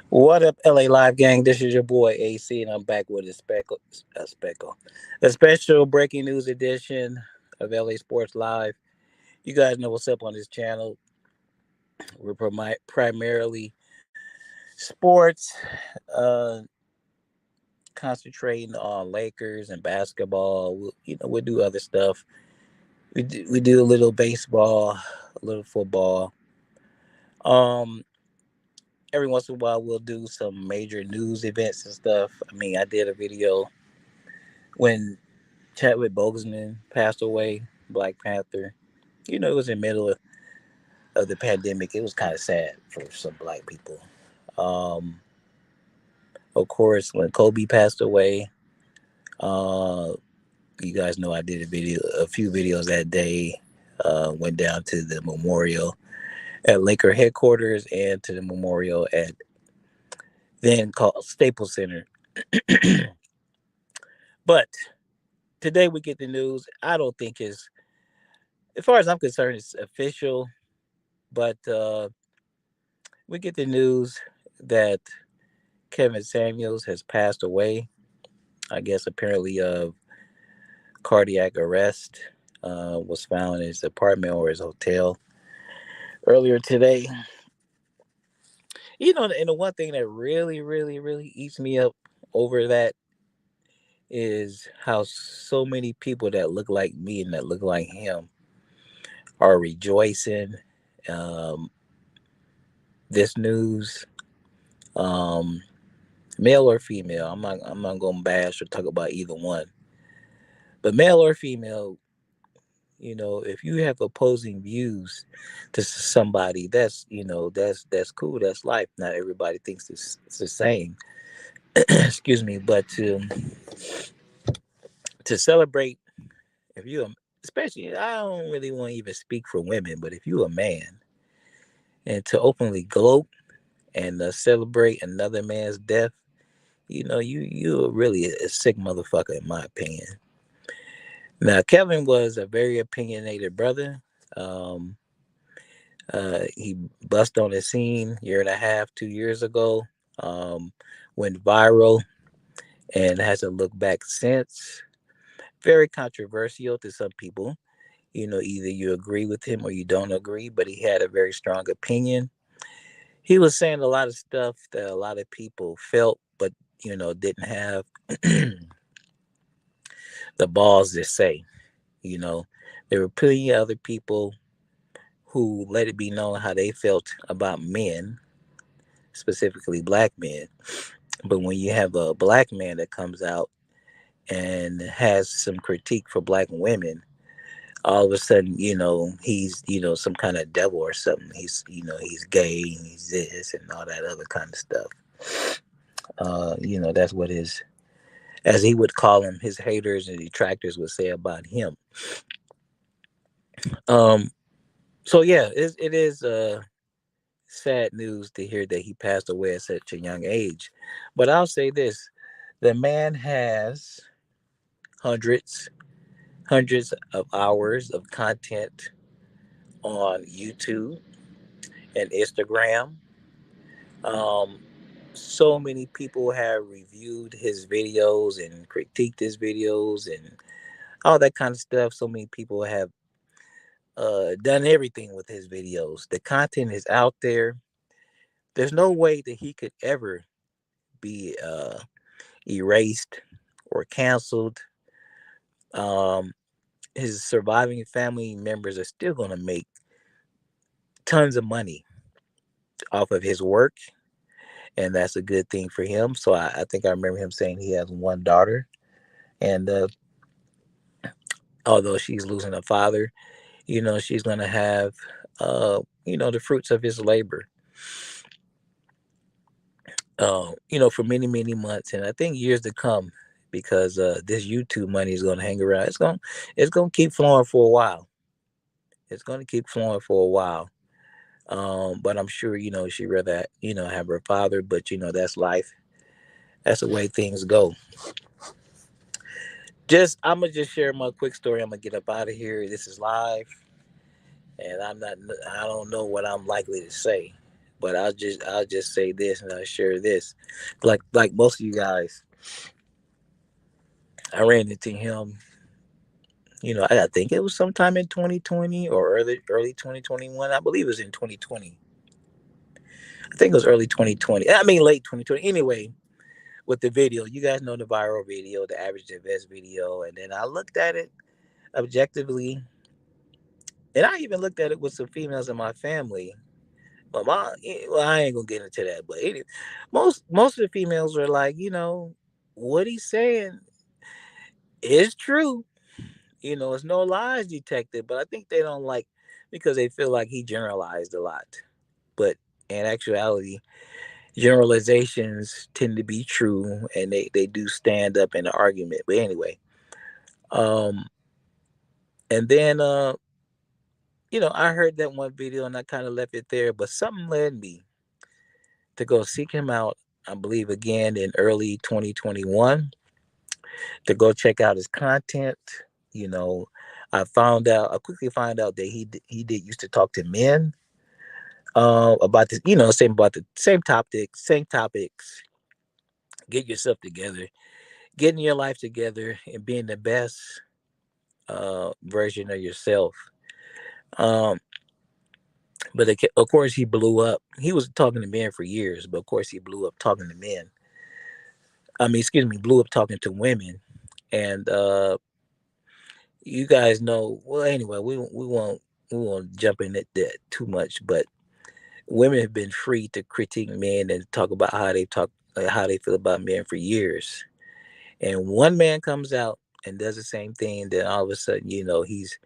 What up, LA Live gang? This is your boy AC, and I'm back with a special breaking news edition of LA Sports Live. You guys know what's up on this channel. We're primarily sports, uh, concentrating on Lakers and basketball. We'll do other stuff. We do a little baseball, a little football. Um, every once in a while, we'll do some major news events and stuff. I mean, I did a video when Chadwick Boseman passed away, Black Panther. It was in the middle of the pandemic. It was kind of sad for some black people. Um, of course, when Kobe passed away, uh, you guys know I did a few videos that day. Went down to the memorial at Laker headquarters and to the memorial at then called Staples Center. But today we get the news. I don't think it's, as far as I'm concerned, it's official. But we get the news that Kevin Samuels has passed away. I guess apparently of cardiac arrest. Was found in his apartment or his hotel earlier today. And the one thing that really, really, really eats me up over that is how so many people that look like me and that look like him are rejoicing. Um, this news, um, male or female, I'm not gonna bash or talk about either one, but male or female, if you have opposing views to somebody, that's cool, that's life. Not everybody thinks it's the same. Excuse me, but to celebrate, if you, especially, I don't really want to even speak for women, but if you a man and to openly gloat and celebrate another man's death, you're really a sick motherfucker, in my opinion. Now, Kevin was a very opinionated brother. Um, he bust on the scene year and a half, 2 years ago. Um, went viral and hasn't looked back since. Very controversial to some people. Either you agree with him or you don't agree, but he had a very strong opinion. He was saying a lot of stuff that a lot of people felt, but didn't have the balls to say. You know, there were plenty of other people who let it be known how they felt about men, specifically black men. But when you have a black man that comes out and has some critique for black women, all of a sudden, he's, some kind of devil or something. He's gay and he's this and all that other kind of stuff. That's what his, as he would call them, his haters and detractors would say about him. Um, so yeah, it is sad news to hear that he passed away at such a young age. But I'll say this: the man has hundreds, hundreds of hours of content on YouTube and Instagram. Um, so many people have reviewed his videos and critiqued his videos and all that kind of stuff. So many people have done everything with his videos. The content is out there. There's no way that he could ever be erased or canceled. Um, his surviving family members are still going to make tons of money off of his work, and that's a good thing for him. So I think I remember him saying he has one daughter, and although she's losing a father, she's going to have, the fruits of his labor, for many, many months, and I think years to come, because this YouTube money is going to hang around. It's going to keep flowing for a while. It's going to keep flowing for a while. But I'm sure, she'd rather, have her father, but that's life. That's the way things go. I'm gonna just share my quick story. I'm gonna get up out of here. This is live, and I don't know what I'm likely to say. But I'll just say this and I'll share this. Like most of you guys, I ran into him. I think it was sometime in 2020 or early 2021. I believe it was in 2020. I think it was early 2020. I mean late 2020. Anyway, with the video, you guys know the viral video, the average invest video, and then I looked at it objectively, and I even looked at it with some females in my family. Well, I ain't gonna get into that, but most of the females were like, what he's saying is true. It's no lies detected, but I think they don't like because they feel like he generalized a lot. But in actuality, generalizations tend to be true, and they do stand up in the argument. But anyway, um, and then I heard that one video and I kind of left it there, but something led me to go seek him out. I believe again in early 2021 to go check out his content. You know, I quickly found out that he did used to talk to men about this, same about the same topics. Get yourself together, getting your life together, and being the best version of yourself. Um, but of course, he blew up. He was talking to men for years, but of course, he blew up talking to men. I mean, excuse me, blew up talking to women. And you guys know. Well, anyway, we won't jump in that too much, but women have been free to critique men and talk about how they feel about men for years. And one man comes out and does the same thing, then all of a sudden, he's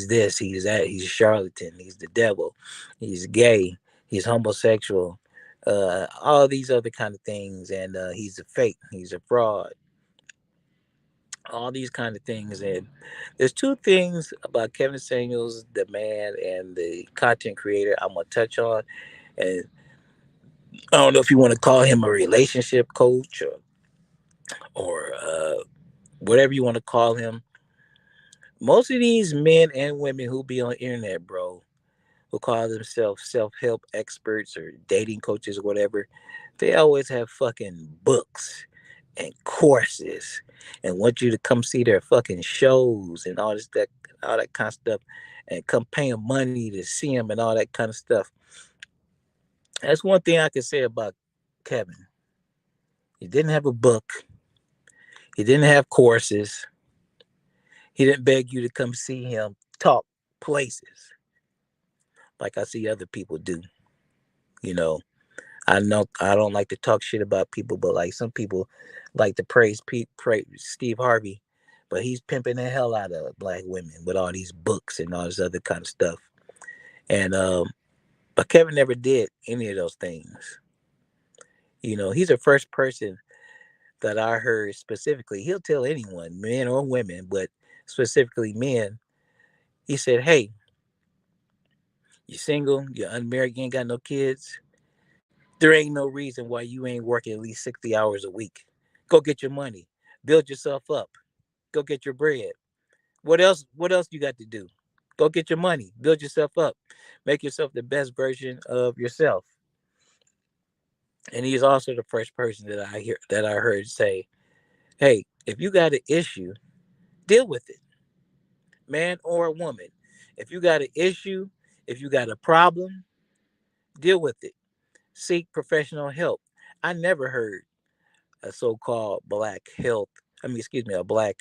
this, he's that, he's a charlatan, he's the devil, he's gay, he's homosexual, all these other kind of things, and he's a fake, he's a fraud, all these kind of things. And there's two things about Kevin Samuels, the man and the content creator, I'm gonna touch on. And I don't know if you want to call him a relationship coach or whatever you want to call him. Most of these men and women who be on the internet, bro, who call themselves self-help experts or dating coaches or whatever, they always have fucking books and courses and want you to come see their fucking shows and all that kind of stuff, and come pay them money to see them and all that kind of stuff. That's one thing I can say about Kevin. He didn't have a book. He didn't have courses. He didn't beg you to come see him talk places like I see other people do. You know, I know I don't like to talk shit about people, but like some people like to praise Steve Harvey, but he's pimping the hell out of black women with all these books and all this other kind of stuff. And but Kevin never did any of those things. He's the first person that I heard specifically. He'll tell anyone, men or women, but specifically men. He said, "Hey, you single, you're unmarried, you ain't got no kids. There ain't no reason why you ain't working at least 60 hours a week. Go get your money. Build yourself up. Go get your bread. What else you got to do? Go get your money. Build yourself up. Make yourself the best version of yourself." And he's also the first person that I heard say, "Hey, if you got an issue, deal with it, man or woman. If you got an issue, if you got a problem, deal with it. Seek professional help." I never heard a so-called black health, I mean, excuse me, a black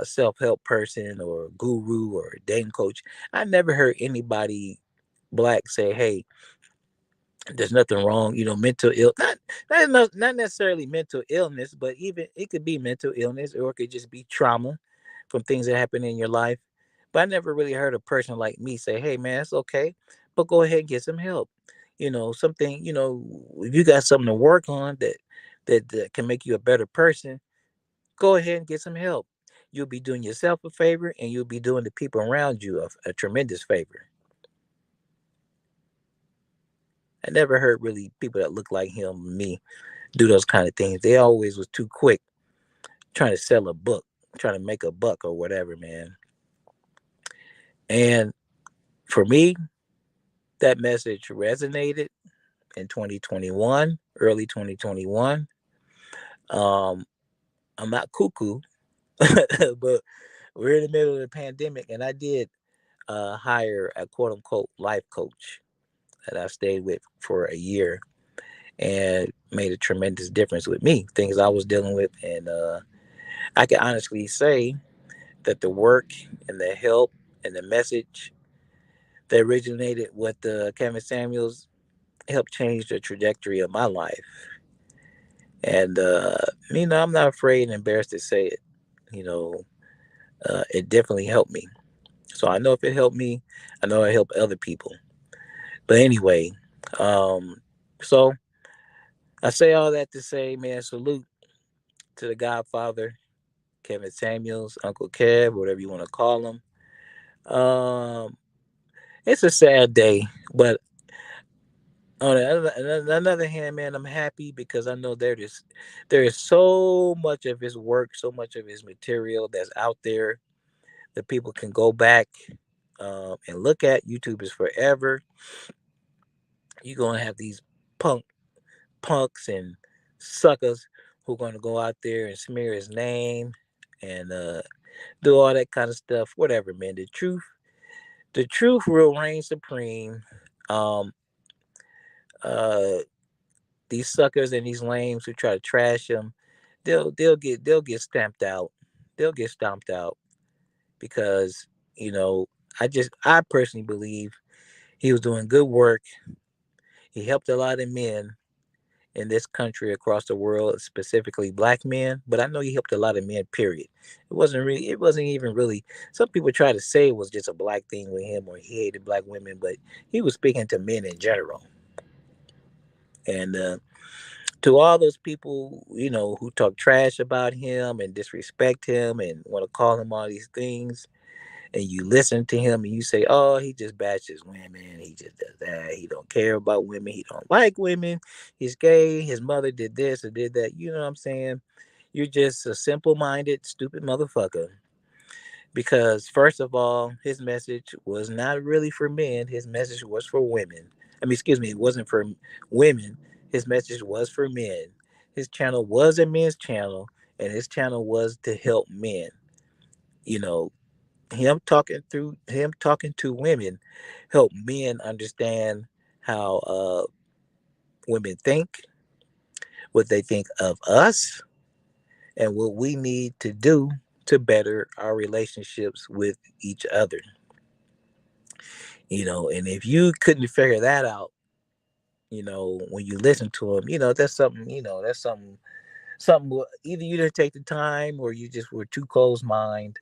self-help person or guru or dating coach. I never heard anybody black say, "Hey, there's nothing wrong, mental ill not necessarily mental illness, but even it could be mental illness or it could just be trauma from things that happen in your life." But I never really heard a person like me say, "Hey man, it's okay, but go ahead and get some help." Something, if you got something to work on that can make you a better person, go ahead and get some help. You'll be doing yourself a favor and you'll be doing the people around you a tremendous favor. I never heard really people that look like him, me, do those kind of things. They always was too quick trying to sell a book, trying to make a buck or whatever, man. And for me, That message resonated in 2021, early 2021. Um, I'm not cuckoo, but we're in the middle of the pandemic, and I did hire a quote unquote life coach that I stayed with for a year and made a tremendous difference with me, things I was dealing with. And I can honestly say that the work and the help and the message that originated with Kevin Samuels helped change the trajectory of my life. And, I'm not afraid and embarrassed to say it. You know, it definitely helped me. So I know if it helped me, I know it helped other people. But anyway, um, so I say all that to say, man, salute to the Godfather, Kevin Samuels, Uncle Kev, whatever you want to call him. Um, it's a sad day, but on another hand, man, I'm happy because I know there is so much of his work, so much of his material that's out there that people can go back and look at. YouTube is forever. You're gonna have these punks and suckers who are gonna go out there and smear his name and do all that kind of stuff. Whatever, man. The truth will reign supreme. Um, uh, these suckers and these lames who try to trash him, they'll get stamped out. They'll get stomped out because you know I personally believe he was doing good work. He helped a lot of men in this country across the world, specifically black men. But I know he helped a lot of men. Period. It wasn't even really. Some people try to say it was just a black thing with him or he hated black women, but he was speaking to men in general. And to all those people, who talk trash about him and disrespect him and want to call him all these things, and you listen to him and you say, "Oh, he just bashes women. He just does that. He don't care about women. He don't like women. He's gay. His mother did this or did that." You know what I'm saying? You're just a simple-minded, stupid motherfucker. Because first of all, his message was not really for men. His message was for women. I mean, excuse me, it wasn't for women. His message was for men. His channel was a men's channel, and his channel was to help men. You know, him talking to women help men understand how women think, what they think of us, and what we need to do to better our relationships with each other. And if you couldn't figure that out, when you listen to him, that's something, either you didn't take the time or you just were too close mind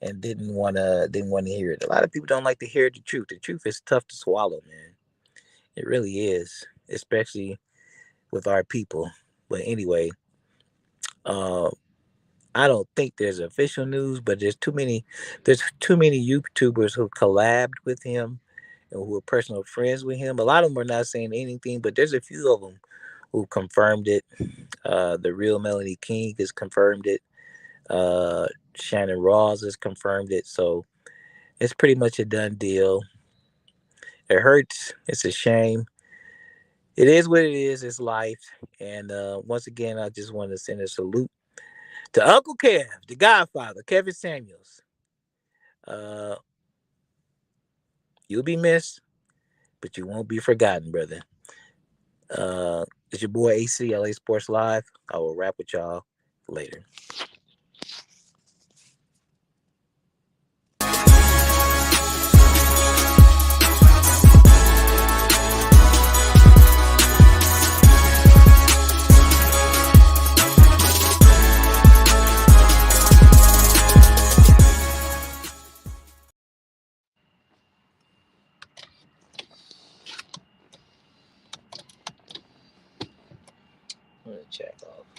and didn't want to hear it. A lot of people don't like to hear the truth. The truth is tough to swallow, man. It really is, especially with our people. But anyway, uh, I don't think there's official news, but there's too many YouTubers who collabed with him and who are personal friends with him. A lot of them are not saying anything, but there's a few of them who confirmed it. The real Melanie King has confirmed it. Uh, Shannon Rawls has confirmed it. So it's pretty much a done deal. It hurts. It's a shame. It is what it is. It's life. And once again, I just want to send a salute to Uncle Kev, the Godfather, Kevin Samuels. Uh, you'll be missed, but you won't be forgotten, brother. It's your boy AC, LA Sports Live. I will rap with y'all later. I'm gonna check off.